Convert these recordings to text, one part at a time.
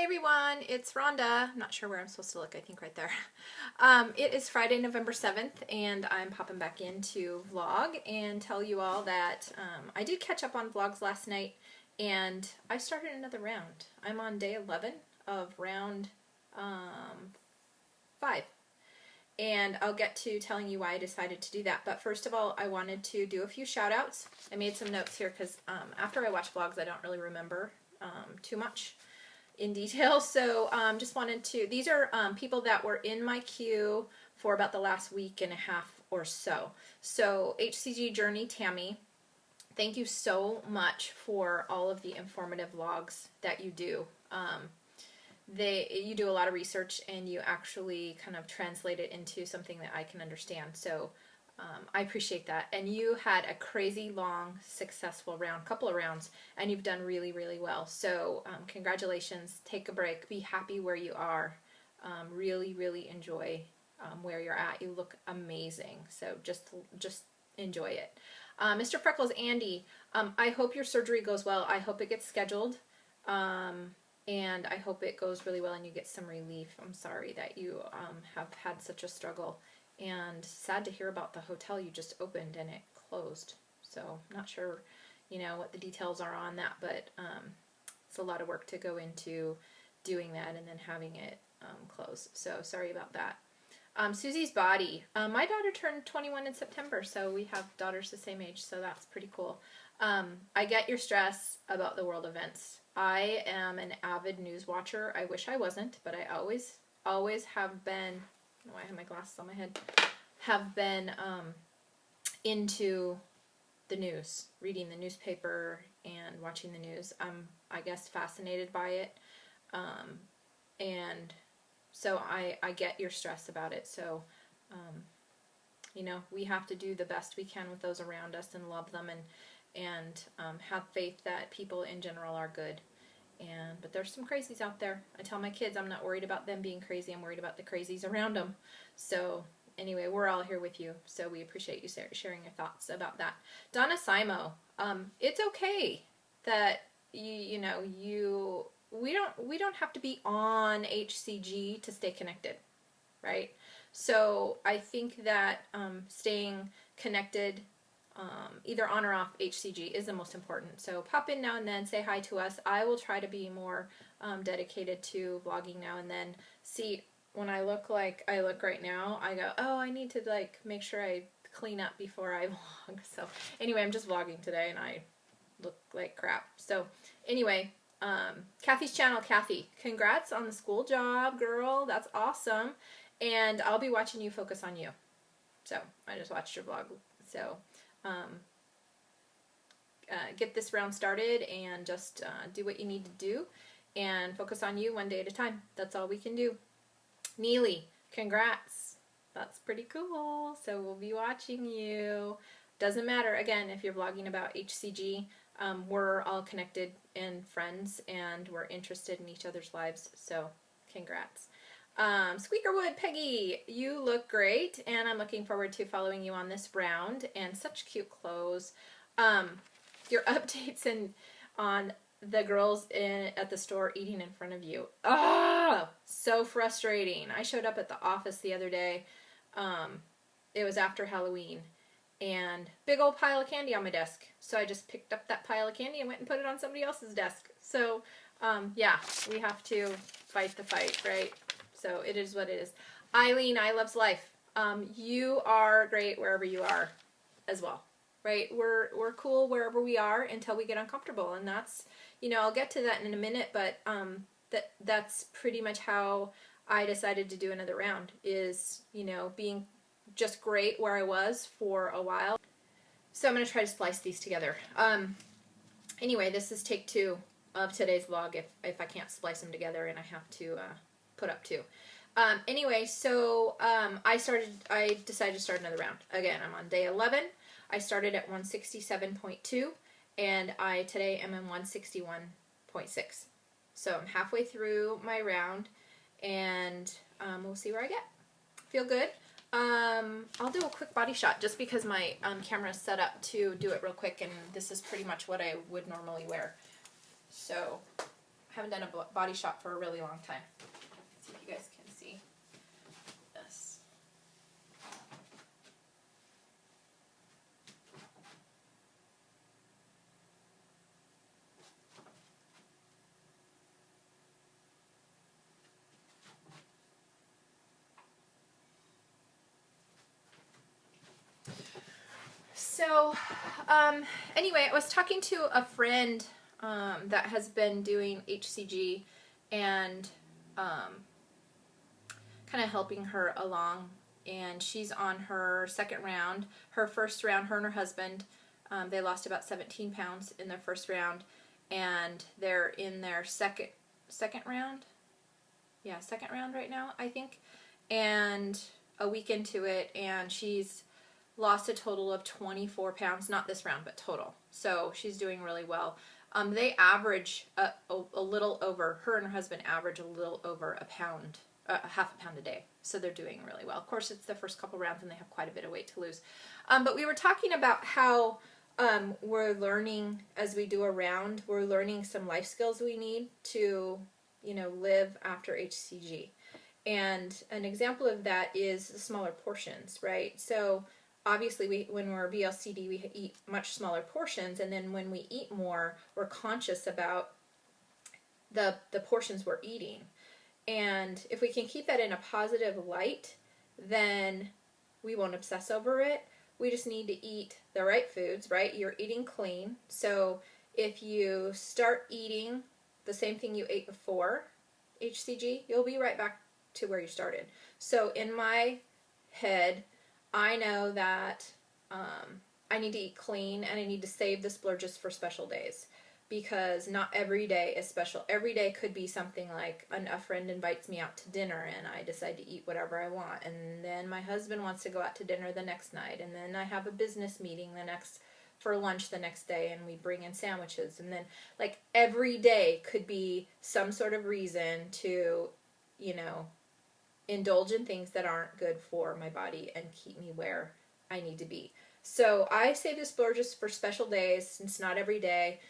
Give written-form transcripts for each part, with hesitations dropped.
Hey everyone, it's Rhonda. I'm not sure where I'm supposed to look, I think right there. It is Friday, November 7th, and I'm popping back in to vlog and tell you all that I did catch up on vlogs last night, and I started another round. I'm on day 11 of round 5. And I'll get to telling you why I decided to do that. But first of all, I wanted to do a few shout outs. I made some notes here because after I watch vlogs, I don't really remember too much in detail. So just wanted to, these are people that were in my queue for about the last week and a half or so. So HCG Journey Tammy, thank you so much for all of the informative vlogs that you do. You do a lot of research and you actually kind of translate it into something that I can understand. So I appreciate that. And you had a crazy long, successful round, couple of rounds, and you've done really, really well. So congratulations. Take a break. Be happy where you are. Really, really enjoy where you're at. You look amazing. So just enjoy it. Mr. Freckles, Andy, I hope your surgery goes well. I hope it gets scheduled. And I hope it goes really well and you get some relief. I'm sorry that you have had such a struggle. And sad to hear about the hotel you just opened and it closed. So I'm not sure, what the details are on that, but it's a lot of work to go into doing that and then having it close. So sorry about that. Susie's Body. My daughter turned 21 in September, so we have daughters the same age, so that's pretty cool. I get your stress about the world events. I am an avid news watcher. I wish I wasn't, but I always have been. Oh, I have my glasses on my head. Have been into the news, reading the newspaper and watching the news. I'm, I guess, fascinated by it, and so I get your stress about it. So, we have to do the best we can with those around us and love them and have faith that people in general are good. But there's some crazies out there. I tell my kids I'm not worried about them being crazy. I'm worried about the crazies around them. So anyway, we're all here with you. So we appreciate you sharing your thoughts about that. Donna Simo, it's okay that we don't have to be on HCG to stay connected, right? So I think that staying connected either on or off HCG is the most important. So pop in now and then, say hi to us. I will try to be more dedicated to vlogging now and then. See, when I look like I look right now, I go, oh, I need to make sure I clean up before I vlog. So anyway, I'm just vlogging today and I look like crap. So anyway, Kathy's channel, Kathy, congrats on the school job, girl. That's awesome. And I'll be watching you focus on you. So I just watched your vlog. So get this round started and just do what you need to do and focus on you one day at a time. That's all we can do. Neely, congrats. That's pretty cool. So we'll be watching you. Doesn't matter, again, if you're vlogging about HCG. We're all connected and friends and we're interested in each other's lives. So congrats. Squeakerwood, Peggy, you look great, and I'm looking forward to following you on this round, and such cute clothes. Your updates on the girls at the store eating in front of you. Ah, so frustrating. I showed up at the office the other day. It was after Halloween, and big old pile of candy on my desk. So I just picked up that pile of candy and went and put it on somebody else's desk. So, yeah, we have to fight the fight, right? So it is what it is. Eileen, I Loves Life. You are great wherever you are as well, right? We're cool wherever we are until we get uncomfortable. And that's, I'll get to that in a minute, but that's pretty much how I decided to do another round is, being just great where I was for a while. So I'm going to try to splice these together. Anyway, this is take 2 of today's vlog if I can't splice them together and I have to put up 2. Anyway, so I decided to start another round. Again, I'm on day 11. I started at 167.2 and I today am in 161.6. So I'm halfway through my round and we'll see where I get. Feel good. I'll do a quick body shot just because my camera is set up to do it real quick, and this is pretty much what I would normally wear. So haven't done a body shop for a really long time. Let's see if you guys can see this. So, anyway, I was talking to a friend that has been doing HCG and kind of helping her along, and she's on her second round. Her first round, her and her husband, they lost about 17 pounds in their first round, and they're in their second round. Yeah, second round right now, I think, and a week into it, and she's lost a total of 24 pounds, not this round, but total. So she's doing really well. They average a little over, her and her husband average a little over a pound, half a pound a day. So they're doing really well. Of course, it's the first couple rounds and they have quite a bit of weight to lose. But we were talking about how we're learning as we do a round, we're learning some life skills we need to, you know, live after HCG. And an example of that is the smaller portions, right? So obviously, when we're BLCD, we eat much smaller portions, and then when we eat more, we're conscious about the portions we're eating. And if we can keep that in a positive light, then we won't obsess over it. We just need to eat the right foods, right? You're eating clean. So if you start eating the same thing you ate before HCG, you'll be right back to where you started. So in my head, I know that I need to eat clean and I need to save the splurges for special days, because not every day is special. Every day could be something like a friend invites me out to dinner and I decide to eat whatever I want, and then my husband wants to go out to dinner the next night, and then I have a business meeting for lunch the next day and we bring in sandwiches, and then like every day could be some sort of reason to, you know, indulge in things that aren't good for my body and keep me where I need to be. So I save the splurges for special days, since not every day.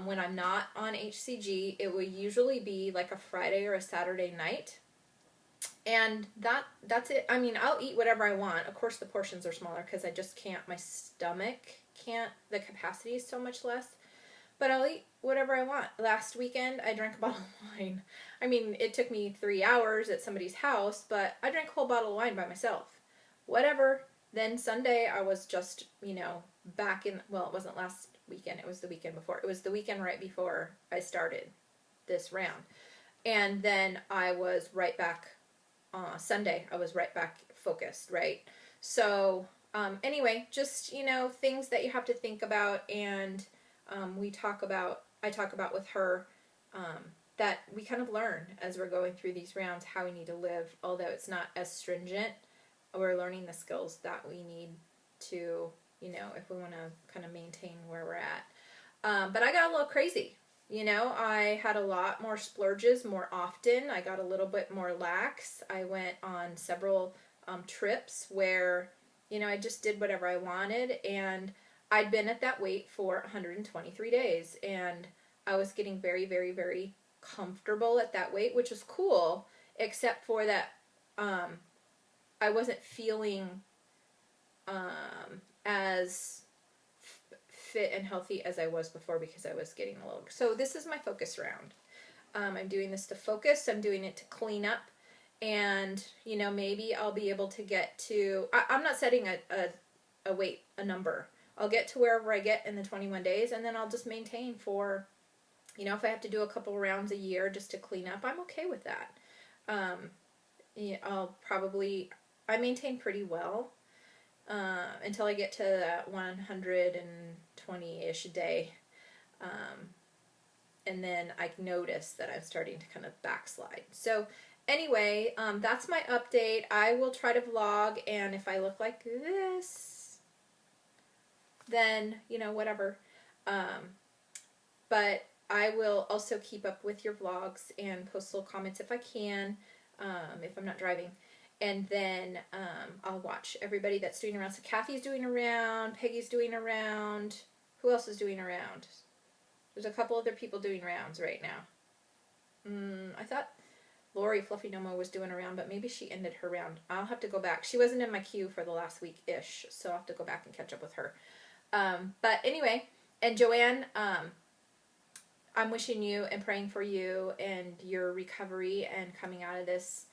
When I'm not on HCG, it will usually be like a Friday or a Saturday night. And that's it. I mean, I'll eat whatever I want. Of course, the portions are smaller because I just can't, my stomach can't, the capacity is so much less. But I'll eat whatever I want. Last weekend, I drank a bottle of wine. I mean, it took me 3 hours at somebody's house, but I drank a whole bottle of wine by myself. Whatever. Then Sunday, I was just, you know, back in, well, it wasn't last weekend. It was the weekend before. It was the weekend right before I started this round. And then I was right back, Sunday, I was right back focused, right? So, anyway, just, you know, things that you have to think about, and I talk about with her, that we kind of learn as we're going through these rounds how we need to live, although it's not as stringent. We're learning the skills that we need to, you know, if we want to kind of maintain where we're at. But I got a little crazy, you know, I had a lot more splurges more often. I got a little bit more lax. I went on several trips where, you know, I just did whatever I wanted, and I'd been at that weight for 123 days, and I was getting very, very, very comfortable at that weight, which was cool, except for that I wasn't feeling as fit and healthy as I was before, because I was getting a little... So this is my focus round. I'm doing this to focus. I'm doing it to clean up, and, you know, maybe I'll be able to get to... I'm not setting a weight, a number. I'll get to wherever I get in the 21 days, and then I'll just maintain for, you know, if I have to do a couple rounds a year just to clean up, I'm okay with that. Yeah, I maintain pretty well until I get to that 120-ish a day. And then I notice that I'm starting to kind of backslide. So anyway, that's my update. I will try to vlog, and if I look like this, then, you know, whatever. But I will also keep up with your vlogs and post little comments if I can, if I'm not driving. And then I'll watch everybody that's doing around. So Kathy's doing around, Peggy's doing around. Who else is doing around? There's a couple other people doing rounds right now. I thought Lori Fluffy Nomo was doing a round, but maybe she ended her round. I'll have to go back. She wasn't in my queue for the last week-ish, so I'll have to go back and catch up with her. But anyway, and Joanne, I'm wishing you and praying for you and your recovery and coming out of this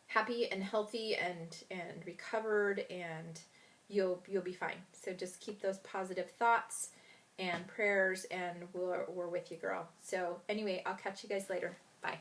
happy and healthy and recovered, and you'll be fine. So just keep those positive thoughts and prayers, and we're with you, girl. So anyway, I'll catch you guys later. Bye.